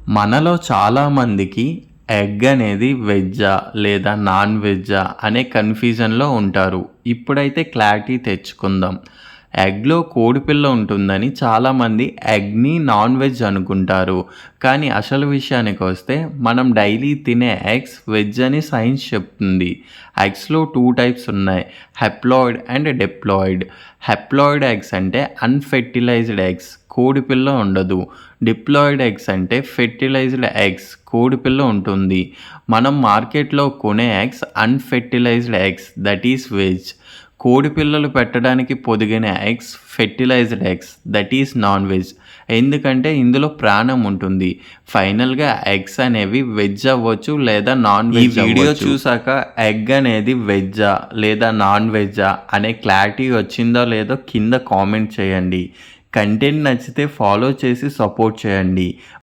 మనలో చాలామందికి ఎగ్ అనేది వెజ్జా లేదా నాన్ వెజ్జా అనే కన్ఫ్యూజన్‌లో ఉంటారు. ఇప్పుడైతే క్లారిటీ తెచ్చుకుందాం. ఎగ్‌లో కోడిపిల్ల ఉంటుందని చాలామంది ఎగ్‌ని నాన్ వెజ్ అనుకుంటారు. కానీ అసలు విషయానికొస్తే మనం డైలీ తినే ఎగ్స్ వెజ్ అని సైన్స్ చెప్తుంది. ఎగ్స్‌లో 2 టైప్స్ ఉన్నాయి. Haploid and diploid. Haploid eggs అంటే అన్‌ఫెర్టిలైజ్డ్ ఎగ్స్. కోడిపిల్ల ఉండదు. డిప్లాయిడ్ ఎగ్స్ అంటే ఫెర్టిలైజ్డ్ ఎగ్స్. కోడిపిల్ల ఉంటుంది. మనం మార్కెట్‌లో కొనే eggs unfertilized eggs that is veg. కోడిపిల్లలు పెట్టడానికి పొదిగిన eggs fertilized eggs that is non veg. ఎందుకంటే ఇందులో ప్రాణం ఉంటుంది. ఫైనల్‌గా ఎగ్స్ అనేవి వెజ్ అవ్వచ్చు లేదా నాన్ వెజ్ అవ్వచ్చు. ఈ వీడియో చూసాక ఎగ్ అనేది వెజ్జా లేదా నాన్ వెజ్జా అనే క్లారిటీ వచ్చిందో లేదో కింద కామెంట్ చేయండి. కంటెంట్ నచ్చితే ఫాలో చేసి సపోర్ట్ చేయండి.